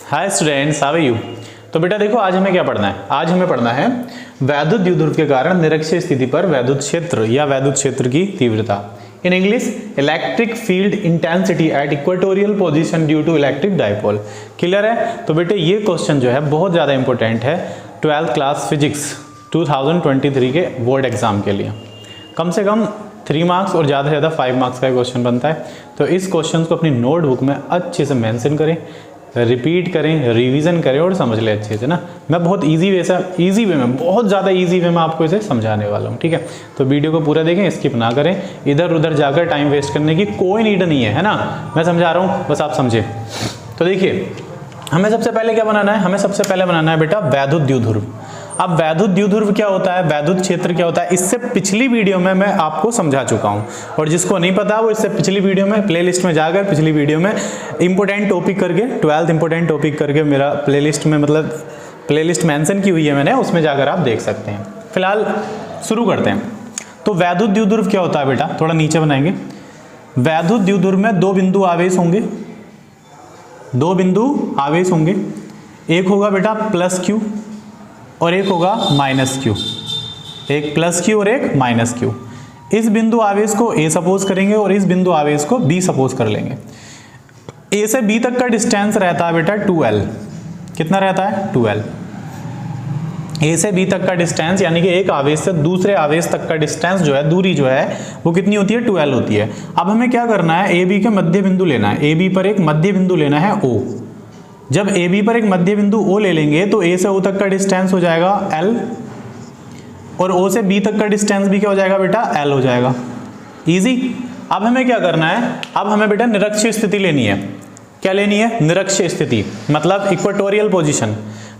Hi students, how are you. तो बेटा देखो, आज हमें क्या पढ़ना है। आज हमें पढ़ना है वैद्युत द्विध्रुव के कारण निरक्षीय स्थिति पर वैद्युत क्षेत्र या वैद्युत क्षेत्र की तीव्रता। In English, electric field intensity at equatorial position due to electric dipole. Clear है। तो बेटे ये क्वेश्चन जो है बहुत ज़्यादा इंपॉर्टेंट है 12th क्लास फिजिक्स 2023 के बोर्ड एग्जाम के लिए। कम से कम 3 मार्क्स और ज़्यादा से ज़्यादा 5 मार्क्स का क्वेश्चन बनता है। तो इस क्वेश्चन को अपनी नोटबुक में अच्छे से मेंशन करें, रिपीट करें, रिवीजन करें और समझ लें अच्छे से ना। मैं बहुत इजी वे में बहुत ज़्यादा इजी वे में आपको इसे समझाने वाला हूँ, ठीक है। तो वीडियो को पूरा देखें, स्किप ना करें। इधर उधर जाकर टाइम वेस्ट करने की कोई नीड नहीं है ना। मैं समझा रहा हूँ, बस आप समझे। तो देखिए, हमें सबसे पहले क्या बनाना है। हमें सबसे पहले बनाना है बेटा वैद्युत द्विध्रुव। अब वैद्युत द्विध्रुव क्या होता है, वैद्युत क्षेत्र क्या होता है, इससे पिछली वीडियो में मैं आपको समझा चुका हूं। और जिसको नहीं पता वो इससे पिछली वीडियो में प्लेलिस्ट में जाकर पिछली वीडियो में इंपॉर्टेंट टॉपिक करके 12th इंपॉर्टेंट टॉपिक करके मेरा प्लेलिस्ट में मतलब प्लेलिस्ट मेंशन की हुई है मैंने, उसमें जाकर आप देख सकते हैं। फिलहाल शुरू करते हैं। तो वैद्युत द्विध्रुव क्या होता है बेटा, थोड़ा नीचे बनाएंगे। वैद्युत द्विध्रुव में दो बिंदु आवेश होंगे, दो बिंदु आवेश होंगे। एक होगा बेटा प्लस क्यू और एक होगा माइनस क्यू। एक प्लस क्यू और एक माइनस क्यू। इस बिंदु आवेश को ए सपोज करेंगे और इस बिंदु आवेश को बी सपोज कर लेंगे। ए से बी तक का डिस्टेंस रहता है बेटा 2l। कितना रहता है 2l। ए से बी तक का डिस्टेंस यानी कि एक आवेश से दूसरे आवेश तक का डिस्टेंस जो है, दूरी जो है वो कितनी होती है 2l होती है। अब हमें क्या करना है, ए बी के मध्य बिंदु लेना है। ए बी पर एक मध्य बिंदु लेना है O। जब ए बी पर एक मध्य बिंदु O ले लेंगे तो ए से O तक का डिस्टेंस हो जाएगा L और O से B तक का डिस्टेंस भी क्या हो जाएगा बेटा L हो जाएगा। इजी। अब हमें क्या करना है, अब हमें बेटा निरक्षीय स्थिति लेनी है। क्या लेनी है, निरक्षीय स्थिति मतलब इक्वेटोरियल पोजीशन।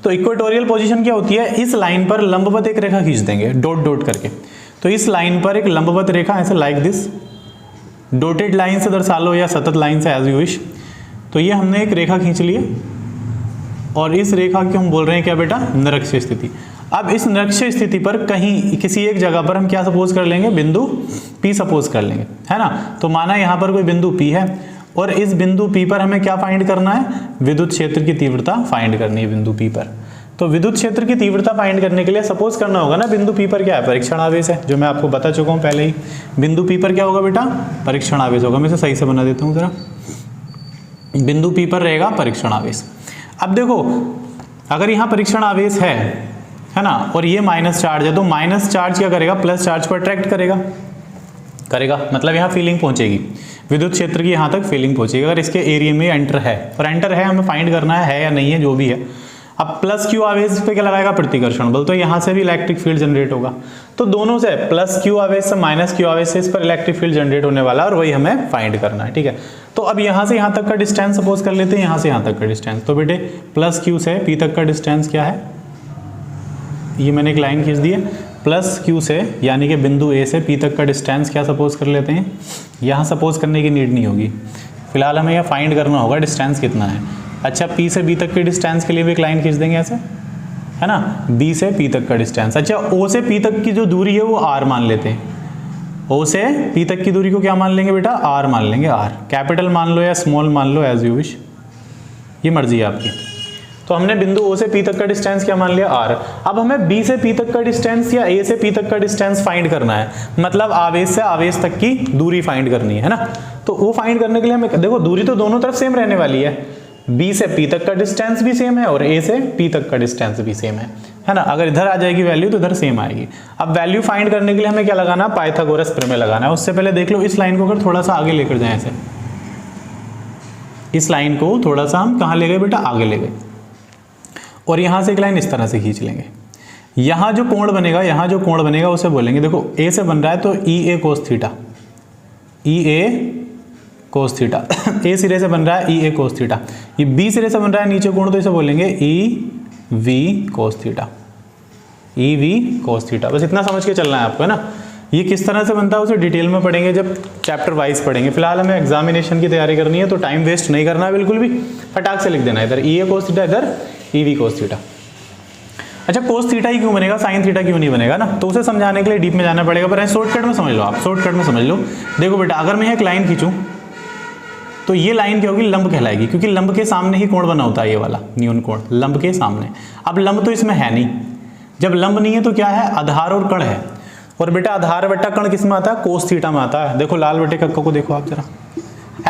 तो इक्वेटोरियल पोजीशन क्या होती है, इस लाइन पर लंबवत एक रेखा खींच देंगे डॉट डॉट करके। तो इस लाइन पर एक लंबवत रेखा ऐसे लाइक दिस, डॉटेड लाइन से दर्शा लो या सतत लाइन से एज यू विश। तो ये हमने एक रेखा खींच ली है और इस रेखा की हम बोल रहे हैं क्या बेटा, निरक्षीय स्थिति। अब इस निरक्षीय स्थिति पर कहीं किसी एक जगह पर हम क्या सपोज कर लेंगे, बिंदु P सपोज कर लेंगे, है ना। तो माना यहाँ पर कोई बिंदु P है और इस बिंदु P पर हमें क्या फाइंड करना है, विद्युत क्षेत्र की तीव्रता फाइंड करनी है बिंदु P पर। तो विद्युत क्षेत्र की तीव्रता फाइंड करने के लिए सपोज करना होगा ना, बिंदु P पर क्या है, परीक्षण आवेश है, जो मैं आपको बता चुका हूँ पहले ही। बिंदु P पर क्या होगा बेटा, परीक्षण आवेश होगा। मैं इसे सही से बना देता हूँ जरा। बिंदु P पर रहेगा परीक्षण आवेश। अब देखो, अगर यहाँ परीक्षण आवेश है ना, और ये माइनस चार्ज है, तो माइनस चार्ज क्या करेगा, प्लस चार्ज को अट्रैक्ट करेगा। मतलब यहाँ फीलिंग पहुंचेगी, विद्युत क्षेत्र की यहाँ तक फीलिंग पहुंचेगी अगर इसके एरिया में एंटर है। और एंटर है, हमें फाइंड करना है या नहीं है, जो भी है। अब प्लस क्यू आवेश पे क्या लगाएगा, प्रतिकर्षण बल। तो यहाँ से भी इलेक्ट्रिक फील्ड जनरेट होगा। तो दोनों से, प्लस क्यू आवेश से माइनस क्यू आवेश से, इस पर इलेक्ट्रिक फील्ड जनरेट होने वाला है और वही हमें फाइंड करना है, ठीक है। तो अब यहाँ से यहाँ तक का डिस्टेंस सपोज कर लेते हैं, यहाँ से यहाँ तक का डिस्टेंस। तो बेटे प्लस क्यू से पी तक का डिस्टेंस क्या है, ये मैंने एक लाइन खींच दी है। प्लस क्यू से यानी कि बिंदु ए से पी तक का डिस्टेंस क्या सपोज कर लेते हैं, यहाँ सपोज करने की नीड नहीं होगी। फिलहाल हमें यहाँ फाइंड करना होगा डिस्टेंस कितना है। अच्छा, पी से बी तक के डिस्टेंस के लिए भी एक लाइन खींच देंगे ऐसे, है ना। बी से पी तक का डिस्टेंस। अच्छा, ओ से पी तक की जो दूरी है वो आर मान लेते हैं। ओ से पी तक की दूरी को क्या मान लेंगे बेटा, आर मान लेंगे। आर कैपिटल मान लो या स्मॉल मान लो, एज यू विश, ये मर्जी है आपकी। तो हमने बिंदु ओ से पी तक का डिस्टेंस क्या मान लिया, आर। अब हमें बी से पी तक का डिस्टेंस या ए से पी तक का डिस्टेंस फाइंड करना है, मतलब आवेश से आवेश तक की दूरी फाइंड करनी है ना। तो वो फाइंड करने के लिए हमें देखो, दूरी तो दोनों तरफ सेम रहने वाली है। बी से पी तक का डिस्टेंस भी सेम है और ए से पी तक का डिस्टेंस भी सेम है ना। अगर इधर आ जाएगी वैल्यू तो इधर सेम आएगी। अब वैल्यू फाइंड करने के लिए हमें क्या लगाना, पाइथागोरस प्रमेय लगाना है। उससे पहले देख लो, इस लाइन को अगर थोड़ा सा आगे लेकर जाए ऐसे, इस लाइन को थोड़ा सा हम कहाँ ले गए बेटा, आगे ले गए। और यहाँ से एक लाइन इस तरह से खींच लेंगे। यहाँ जो कोण बनेगा, उसे बोलेंगे, देखो ए से बन रहा है तो ई ए कोस थीटा, ई ए कोस थीटा। ए सिरे से बन रहा है ई ए कोस थीटा। ये बी सिरे से बन रहा है नीचे कोण, तो इसे बोलेंगे E V cos theta, E V cos theta. बस इतना समझ के चलना है आपको, है ना। ये किस तरह से बनता है उसे डिटेल में पढ़ेंगे जब चैप्टर वाइज पढ़ेंगे। फिलहाल हमें एग्जामिनेशन की तैयारी करनी है, तो टाइम वेस्ट नहीं करना है बिल्कुल भी। फटाक से लिख देना है, इधर ई ए कोस थीटा, इधर ई वी कोस थीटा। अच्छा, कोस थीटा ही क्यों बनेगा, साइन थीटा क्यों नहीं बनेगा ना। तो उसे समझाने के लिए डीप में जाना पड़ेगा, पर शॉर्टकट में समझ लो आप, शॉर्टकट में समझ लो। देखो बेटा, अगर मैं एक लाइन खींचूं, तो ये लाइन क्या होगी, लंब कहलाएगी, क्योंकि लंब के सामने ही कोण बना होता है, ये वाला न्यून कोण लंब के सामने। अब लंब तो इसमें है नहीं, जब लंब नहीं है तो क्या है, आधार और कण है। और बेटा आधार बट्टा कण किस में आता है, कोस थीटा में आता है। देखो लाल बटे कक्का को देखो आप जरा,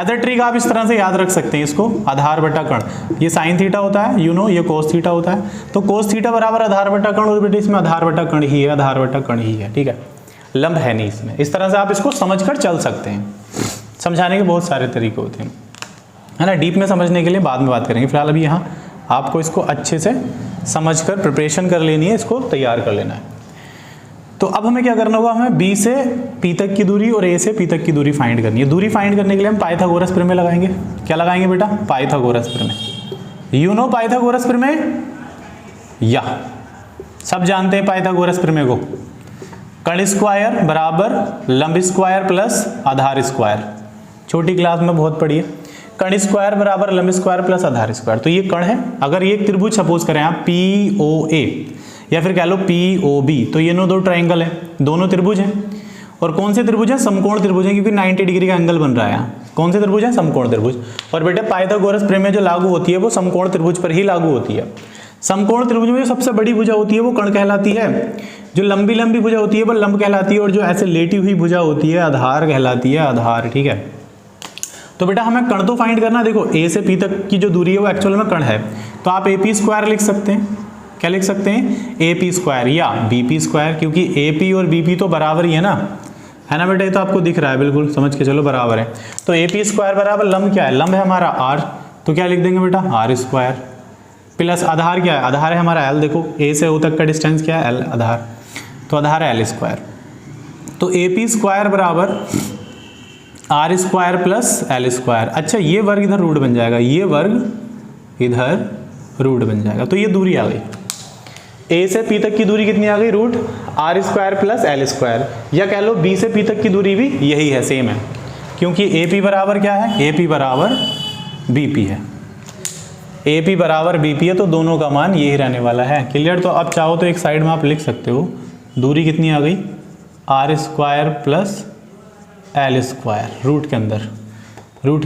एज अ ट्रिक आप इस तरह से याद रख सकते हैं इसको, आधार बटा कण, ये साइन थीटा होता है, ये कोस थीटा होता है, तो कोस थीटा बराबर आधार बटा कण, और बेटे इसमें आधार बटा कण ही है, आधार बटा कण ही है, ठीक है, लंब है नहीं इसमें। इस तरह से आप इसको समझकर चल सकते हैं। समझाने के बहुत सारे तरीके होते हैं, है ना, डीप में समझने के लिए बाद में बात करेंगे। फिलहाल अभी यहाँ आपको इसको अच्छे से समझकर प्रिपरेशन कर लेनी है, इसको तैयार कर लेना है। तो अब हमें क्या करना होगा, हमें बी से पी तक की दूरी और ए से पी तक की दूरी फाइंड करनी है। दूरी फाइंड करने के लिए हम पाइथागोरस प्रमेय लगाएंगे। क्या लगाएंगे बेटा, पाइथागोरस प्रमेय। यू नो पाइथागोरस प्रमेय, या सब जानते हैं पाइथागोरस प्रमेय को, कण स्क्वायर बराबर लंब स्क्वायर प्लस आधार स्क्वायर, छोटी क्लास में बहुत पढ़ी है। कण स्क्वायर बराबर लंब स्क्वायर प्लस आधार स्क्वायर, तो ये कण है। अगर ये एक त्रिभुज सपोज करें आप पी ओ ए या फिर कह लो पी ओ बी, तो ये दो ट्राइंगल है, दोनों त्रिभुज हैं। और कौन से त्रिभुज है, समकोण त्रिभुज है, क्योंकि 90 डिग्री का एंगल बन रहा है। कौन से त्रिभुज है, समकोण त्रिभुज। और बेटे पाइथागोरस प्रमेय जो लागू होती है वो समकोण त्रिभुज पर ही लागू होती है। समकोण त्रिभुज में जो सबसे बड़ी भुजा होती है वो कण कहलाती है, जो लंबी लंबी भुजा होती है वो लंब कहलाती है, और जो ऐसे लेटी हुई भुजा होती है आधार कहलाती है, आधार, ठीक है। तो बेटा हमें कण तो फाइंड करना, देखो ए से पी तक की जो दूरी है वो एक्चुअल में कण है, तो आप ए पी स्क्वायर लिख सकते हैं। क्या लिख सकते हैं, ए पी स्क्वायर या बी पी स्क्वायर, क्योंकि ए पी और बी पी तो बराबर ही है ना बेटा, ये तो आपको दिख रहा है, बिल्कुल समझ के चलो बराबर है। तो ए पी स्क्वायर बराबर लंब क्या है, लंब है हमारा आर, तो क्या लिख देंगे बेटा, आर स्क्वायर प्लस आधार क्या है, आधार है हमारा एल, देखो ए से ओ तक का डिस्टेंस क्या है, एल आधार, तो आधार है एल स्क्वायर। तो ए पी स्क्वायर बराबर R square plus L square. अच्छा ये वर्ग इधर रूट बन जाएगा, ये वर्ग इधर रूट बन जाएगा, तो ये दूरी आ गई। ए से पी तक की दूरी कितनी आ गई, root R square plus L square, या कह लो बी से पी तक की दूरी भी यही है, सेम है, क्योंकि ए पी बराबर क्या है, ए पी बराबर बी पी है, ए पी बराबर बी पी है, तो दोनों का मान यही रहने वाला है। क्लियर। तो अब चाहो तो एक साइड में आप लिख सकते हो, दूरी कितनी आ गई, R square plus L square, root के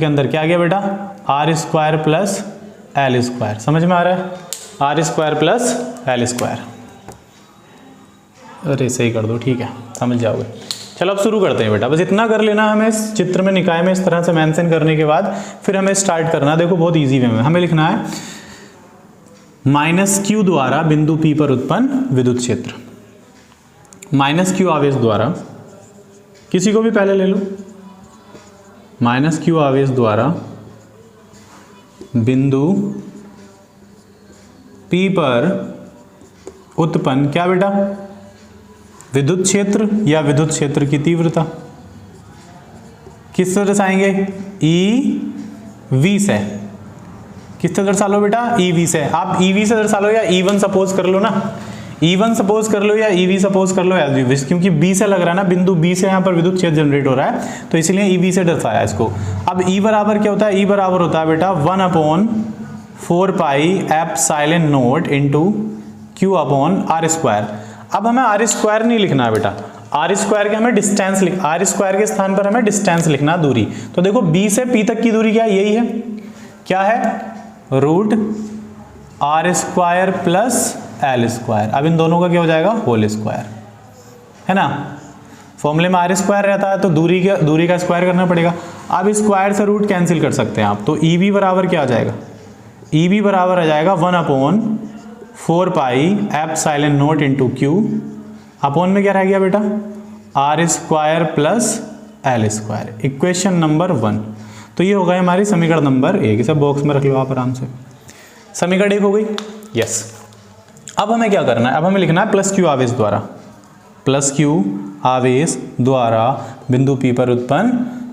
अंदर क्या आ गया बेटा, R square plus L square, समझ में आ रहा है, R square plus L square. अरे सही कर दो, ठीक है, समझ जाओगे। चलो अब शुरू करते हैं बेटा, बस इतना कर लेना हमें इस चित्र में, निकाय में इस तरह से मेंशन करने के बाद फिर हमें स्टार्ट करना। देखो बहुत इजी वे में हमें लिखना है, माइनस क्यू द्वारा बिंदु पी पर उत्पन्न विद्युत क्षेत्र, माइनस क्यू आवेश द्वारा, किसी को भी पहले ले लो, माइनस क्यू आवेश द्वारा बिंदु P पर उत्पन्न क्या बेटा, विद्युत क्षेत्र या विद्युत क्षेत्र की तीव्रता। किससे दर्शाएंगे, ई वी से। किससे दर्शा लो बेटा, ई वी से। आप ई वी से दर्शा लो या E1 सपोज कर लो ना, E1 सपोज कर लो या EV सपोज कर लो एज वी विश, क्योंकि B से लग रहा है ना, बिंदु B से यहाँ पर विद्युत क्षेत्र जनरेट हो रहा है, तो इसलिए EV से दर्शाया इसको। अब E बराबर क्या होता है, E बराबर होता है बेटा 1/4 pi epsilon naught into Q upon R square. अब हमें R स्क्वायर नहीं लिखना है बेटा, R स्क्वायर के हमें डिस्टेंस लिख, R स्क्वायर के स्थान पर हमें डिस्टेंस लिखना, दूरी। तो देखो B से P तक की दूरी क्या है, यही है, क्या है, root R square plus L square. अब इन दोनों का क्या हो जाएगा, होल स्क्वायर, है ना। फॉर्मूले में आर स्क्वायर रहता है तो दूरी का स्क्वायर करना पड़ेगा। अब स्क्वायर से रूट कैंसिल कर सकते हैं आप, तो ई बी बराबर क्या आ जाएगा, ई बी बराबर आ जाएगा 1/4 pi epsilon naught into Q, upon में क्या रह गया बेटा, R square plus L square. Equation number 1। तो ये हो गया हमारी समीकरण नंबर 1। इसे बॉक्स में रख लो आप आराम से। समीकरण 1 हो गई, यस। अब हमें क्या करना है, अब हमें लिखना है प्लस क्यू आवेश द्वारा, प्लस क्यू आवेश द्वारा बिंदु P पर उत्पन्न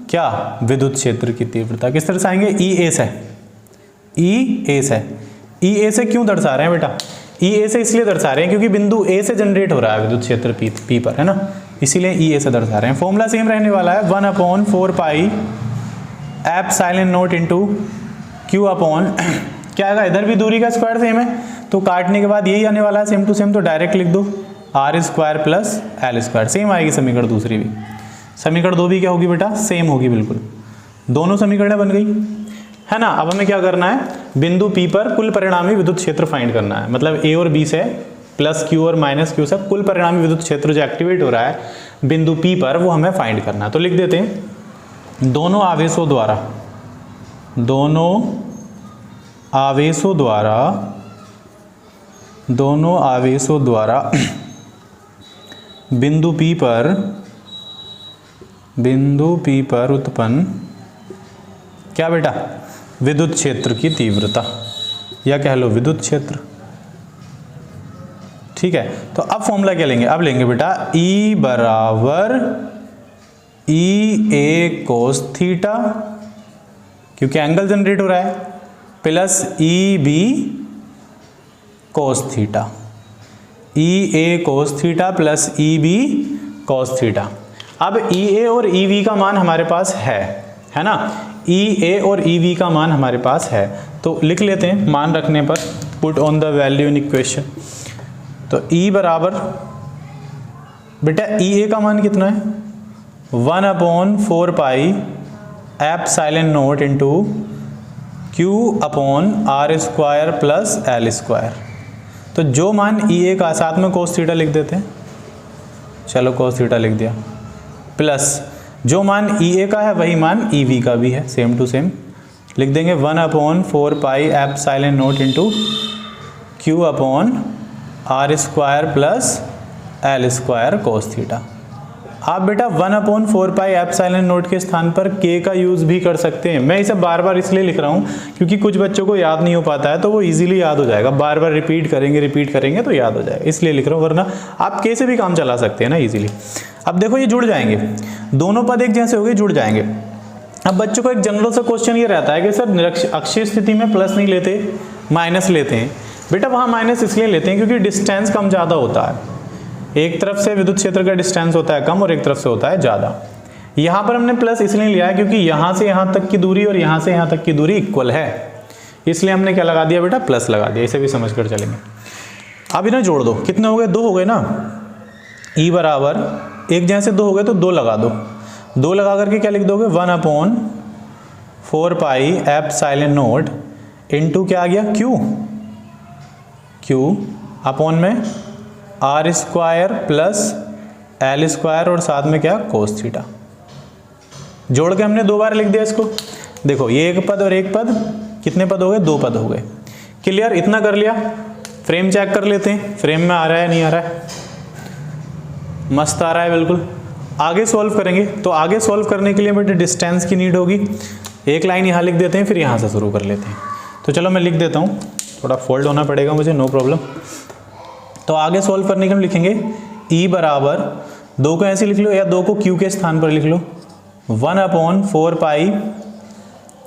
क्या, विद्युत क्षेत्र की तीव्रता। किस तरह से आएंगे, ई ए से, ई ए से। ई ए से क्यों दर्शा रहे हैं बेटा, ई ए से इसलिए दर्शा रहे हैं क्योंकि बिंदु ए से जनरेट हो रहा है विद्युत क्षेत्र P पर, है ना, इसीलिए ई ए से दर्शा रहे हैं। फॉर्मूला सेम रहने वाला है 1/4 pi epsilon naught into Q upon क्या आएगा, इधर भी दूरी का स्क्वायर सेम है तो काटने के बाद यही आने वाला है सेम टू सेम, तो डायरेक्ट लिख दो R square plus L square. Same आएगी समीकरण दूसरी भी। समीकरण 2 भी क्या होगी बेटा, सेम होगी बिल्कुल। दोनों समीकरणें बन गई है ना। अब हमें क्या करना है, बिंदु P पर कुल परिणामी विद्युत क्षेत्र फाइंड करना है। मतलब A और B से प्लस Q और माइनस Q से कुल परिणामी विद्युत क्षेत्र जो एक्टिवेट हो रहा है बिंदु P पर, वो हमें फाइंड करना है। तो लिख देते हैं दोनों आवेशों द्वारा बिंदु P पर उत्पन्न क्या बेटा, विद्युत क्षेत्र की तीव्रता, या कह लो विद्युत क्षेत्र। ठीक है, तो अब फॉर्मूला क्या लेंगे, अब लेंगे बेटा E बराबर EA cos थीटा, क्योंकि एंगल जनरेट हो रहा है, plus EB cos theta, EA cos theta plus EB cos theta. अब EA और EV का मान हमारे पास है ना, EA और EV का मान हमारे पास है, तो लिख लेते हैं मान रखने पर, put on the value in equation. तो E बराबर बेटा EA का मान कितना है, 1/4 pi epsilon not into Q/R² plus L²। तो जो मान EA का, साथ में cos थीटा लिख देते हैं, चलो cos थीटा लिख दिया, प्लस जो मान EA का है वही मान EV का भी है, सेम टू सेम लिख देंगे 1/4 pi epsilon not into Q/R² plus L² cos theta. आप बेटा 1/4 पाई एप्सिलॉन नॉट के स्थान पर K का यूज भी कर सकते हैं। मैं इसे बार बार इसलिए लिख रहा हूँ क्योंकि कुछ बच्चों को याद नहीं हो पाता है, तो वो इजीली याद हो जाएगा, बार बार रिपीट करेंगे तो याद हो जाएगा, इसलिए लिख रहा हूँ, वरना आप K से भी काम चला सकते हैं ना इजीली। अब देखो ये जुड़ जाएंगे, दोनों पद एक जैसे हो गए, जुड़ जाएंगे। अब बच्चों को एक जनरल सा क्वेश्चन ये रहता है कि सर अक्षीय स्थिति में प्लस नहीं लेते, माइनस लेते हैं। बेटा वहाँ माइनस इसलिए लेते हैं क्योंकि डिस्टेंस कम ज़्यादा होता है, एक तरफ से विद्युत क्षेत्र का डिस्टेंस होता है कम और एक तरफ से होता है ज़्यादा। यहाँ पर हमने प्लस इसलिए लिया है क्योंकि यहाँ से यहाँ तक की दूरी और यहाँ से यहाँ तक की दूरी इक्वल है, इसलिए हमने क्या लगा दिया बेटा, प्लस लगा दिया। इसे भी समझ कर चलेंगे। अब इन्हें जोड़ दो, कितने हो गए, 2 हो गए ना। E बराबर एक जैसे 2 हो गए तो 2 लगा दो, 2 लगा करके क्या लिख दोगे, 1/4 पाई एप्सिलॉन नॉट इंटू क्या आ गया, Q अपॉन में R² प्लस L² और साथ में क्या, cos थीटा। जोड़ के हमने 2 बार लिख दिया इसको। देखो ये एक पद और एक पद, कितने पद हो गए, 2 पद हो गए। क्लियर, इतना कर लिया। फ्रेम चेक कर लेते हैं, फ्रेम में आ रहा है नहीं आ रहा है, मस्त आ रहा है बिल्कुल। आगे सॉल्व करेंगे, तो आगे सॉल्व करने के लिए बेटे डिस्टेंस की नीड होगी। एक लाइन यहाँ लिख देते हैं, फिर यहाँ से शुरू कर लेते हैं। तो चलो मैं लिख देता हूँ, थोड़ा फोल्ड होना पड़ेगा मुझे, नो प्रॉब्लम। तो आगे सॉल्व करने के हम लिखेंगे E बराबर 2 को ऐसे लिख लो, या 2 को Q के स्थान पर लिख लो, 1/4 पाई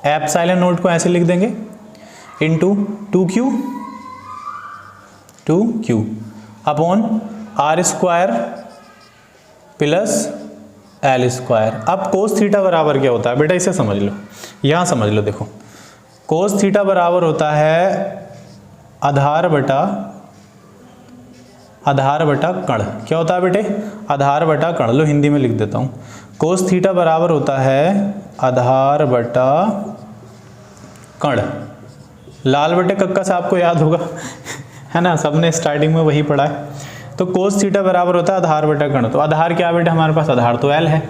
एप्सिलॉन नॉट को ऐसे लिख देंगे into 2Q upon R² plus L²। अब cos थीटा बराबर क्या होता है बेटा, इसे समझ लो, यहाँ समझ लो। देखो cos थीटा बराबर होता है आधार बटा कण। क्या होता है बेटे, आधार बटा कण। लो हिंदी में लिख देता हूँ, cos थीटा बराबर होता है आधार बटा कण। लाल बटे कक्का से आपको याद होगा है ना, सबने स्टार्टिंग में वही पढ़ा है। तो cos थीटा बराबर होता है आधार बटा कण। तो आधार क्या बेटा हमारे पास, आधार तो L है,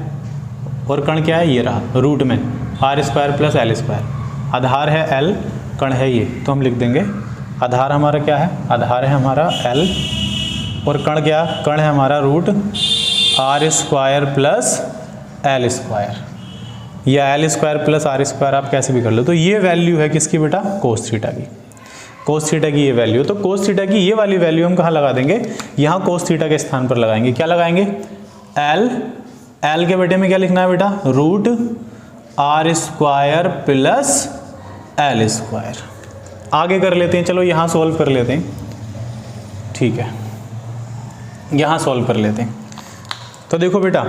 और कण क्या है, ये रहा रूट में R² प्लस L²। आधार है L, कण है ये, तो हम लिख देंगे आधार हमारा क्या है, आधार है हमारा L, और कण क्या, कण है हमारा रूट R² प्लस L², या L² प्लस R², आप कैसे भी कर लो। तो ये वैल्यू है किसकी बेटा, cos थीटा की। cos थीटा की ये वैल्यू, तो cos थीटा की ये वाली वैल्यू हम कहाँ लगा देंगे, यहाँ cos थीटा के स्थान पर लगाएंगे। क्या लगाएंगे, L के बेटे में क्या लिखना है बेटा, रूट R² प्लस L²। आगे कर लेते हैं, चलो यहाँ सॉल्व कर लेते हैं, ठीक है, यहाँ सॉल्व कर लेते हैं। तो देखो बेटा,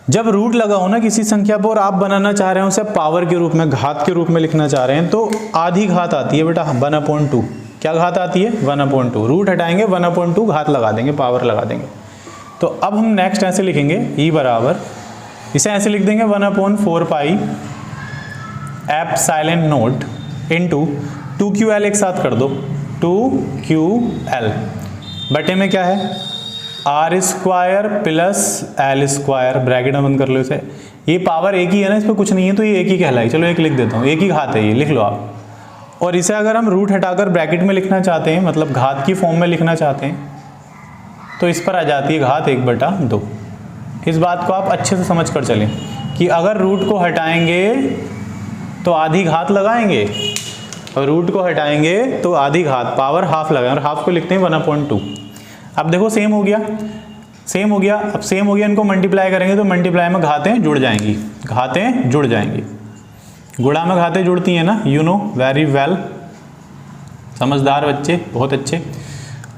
जब रूट लगा हो ना किसी संख्या पर और आप बनाना चाह रहे हो उसे पावर के रूप में, घात के रूप में लिखना चाह रहे हैं, तो आधी घात आती है बेटा 1/2। क्या घात आती है, 1/2। रूट हटाएंगे, 1/2 घात लगा देंगे, पावर लगा देंगे। तो अब हम नेक्स्ट ऐसे लिखेंगे, E बराबर, इसे ऐसे लिख देंगे 1/4 pi epsilon naught into 2QL, एक साथ कर दो 2QL बटे में क्या है R square plus L square, bracket में बंद कर लो इसे। ये पावर एक ही है ना, इस पर कुछ नहीं है तो ये एक ही कहलाई। चलो एक लिख देता हूँ, एक ही घात है ये, लिख लो आप। और इसे अगर हम रूट हटाकर ब्रैकेट में लिखना चाहते हैं, मतलब घात की फॉर्म में लिखना चाहते हैं, तो इस पर आ जाती है घात 1/2। इस बात को आप अच्छे से समझ कर चलें कि अगर रूट को हटाएंगे तो आधी घात लगाएंगे, और रूट को हटाएंगे तो आधी घात, पावर हाफ लगाएंगे, और हाफ को लिखते हैं 1/2। अब देखो सेम हो गया, सेम हो गया। अब सेम हो गया, इनको मल्टीप्लाई करेंगे तो मल्टीप्लाई में घातें जुड़ जाएंगी, घातें जुड़ जाएंगी। गुणा में घातें जुड़ती हैं ना, यू नो वेरी वेल, समझदार बच्चे, बहुत अच्छे।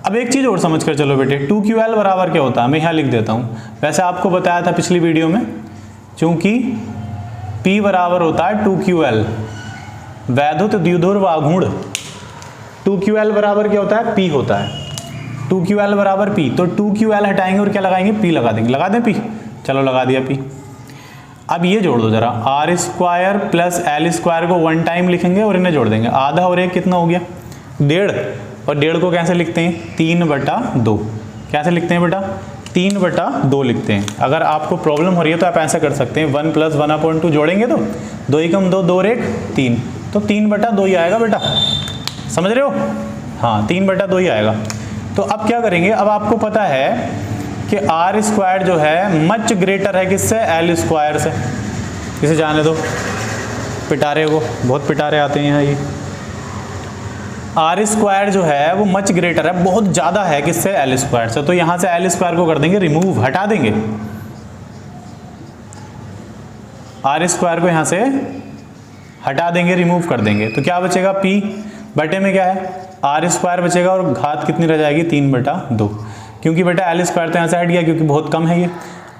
अब एक चीज़ और समझ कर चलो बेटे, 2QL बराबर क्या होता है, मैं यहाँ लिख देता हूँ। वैसे आपको बताया था पिछली वीडियो में, चूंकि P बराबर होता है 2QL, वैद्युत द्विध्रुव आघूर्ण। 2QL बराबर क्या होता है, P होता है। 2QL बराबर P, तो 2QL हटाएंगे और क्या लगाएंगे, P लगा देंगे। लगा दें P, चलो लगा दिया P। अब ये जोड़ दो जरा, R square plus L square को 1 टाइम लिखेंगे और इन्हें जोड़ देंगे। आधा और एक कितना हो गया, 1.5, और 1.5 को कैसे लिखते हैं, 3/2। कैसे लिखते हैं बेटा, 3/2 लिखते हैं। अगर आपको प्रॉब्लम हो रही है तो आप ऐसा कर सकते हैं, 1 + 1/2 जोड़ेंगे तो 2 × 2 2 और 1 3, तो 3/2 ही आएगा बेटा, समझ रहे हो। हाँ 3/2 ही आएगा। तो अब क्या करेंगे, अब आपको पता है कि R स्क्वायर जो है मच ग्रेटर है किससे, L स्क्वायर से। इसे जाने दो, पिटारे को बहुत पिटारे आते हैं यहाँ। ये R स्क्वायर जो है वो मच ग्रेटर है, बहुत ज़्यादा है किससे, L स्क्वायर से। तो यहाँ से L स्क्वायर को कर देंगे रिमूव, हटा देंगे। R स्क्वायर को यहाँ से हटा देंगे, रिमूव कर देंगे, तो क्या बचेगा, P बटे में क्या है, R स्क्वायर बचेगा, और घात कितनी रह जाएगी, 3/2, क्योंकि बेटा L स्क्वायर तो यहाँ से हट गया क्योंकि बहुत कम है ये।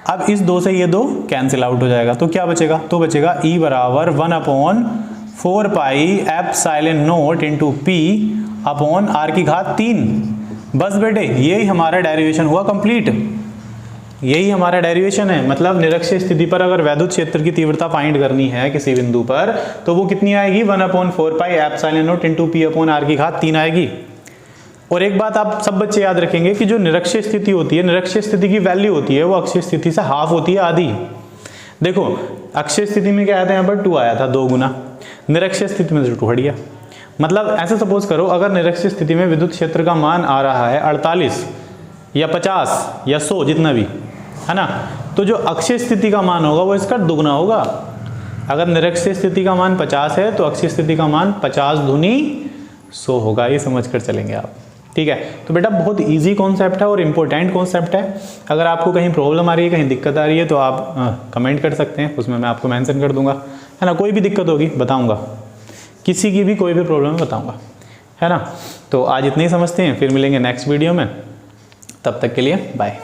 अब इस 2 से ये 2 कैंसिल आउट हो जाएगा, तो क्या बचेगा, तो बचेगा E बराबर 1/4 pi epsilon not into P upon R की घात 3। बस बेटे यही हमारा डेरिवेशन हुआ कंप्लीट, यही हमारा डेरिवेशन है। मतलब निरक्षीय स्थिति पर अगर वैद्युत क्षेत्र की तीव्रता फाइंड करनी है किसी बिंदु पर, तो वो कितनी आएगी, 1/4 pi epsilon not into P upon R की घात 3 आएगी। और एक बात आप सब बच्चे याद रखेंगे कि जो निरक्षीय स्थिति होती है, निरक्षीय स्थिति की वैल्यू होती है वो अक्षीय स्थिति से हाफ होती है, आधी। देखो अक्षीय स्थिति में क्या आया था, यहाँ पर 2 आया था, 2 गुना, निरक्षीय स्थिति में 2 हट गया। मतलब ऐसे सपोज करो, अगर निरक्षीय स्थिति में विद्युत क्षेत्र का मान आ रहा है 48 या 50 या 100, जितना भी है ना, तो जो अक्षीय स्थिति का मान होगा वो इसका दुगना होगा। अगर निरक्षीय स्थिति का मान 50 है तो अक्षीय स्थिति का मान 50 दूनी 100 होगा। ये समझ कर चलेंगे आप, ठीक है। तो बेटा बहुत इजी कॉन्सेप्ट है और इम्पोर्टेंट कॉन्सेप्ट है। अगर आपको कहीं प्रॉब्लम आ रही है, कहीं दिक्कत आ रही है, तो आप कमेंट कर सकते हैं, उसमें मैं आपको मेंशन कर दूंगा, है ना। कोई भी दिक्कत होगी बताऊंगा, किसी की भी कोई भी प्रॉब्लम बताऊंगा, है ना। तो आज इतने ही समझते हैं, फिर मिलेंगे नेक्स्ट वीडियो में, तब तक के लिए बाय।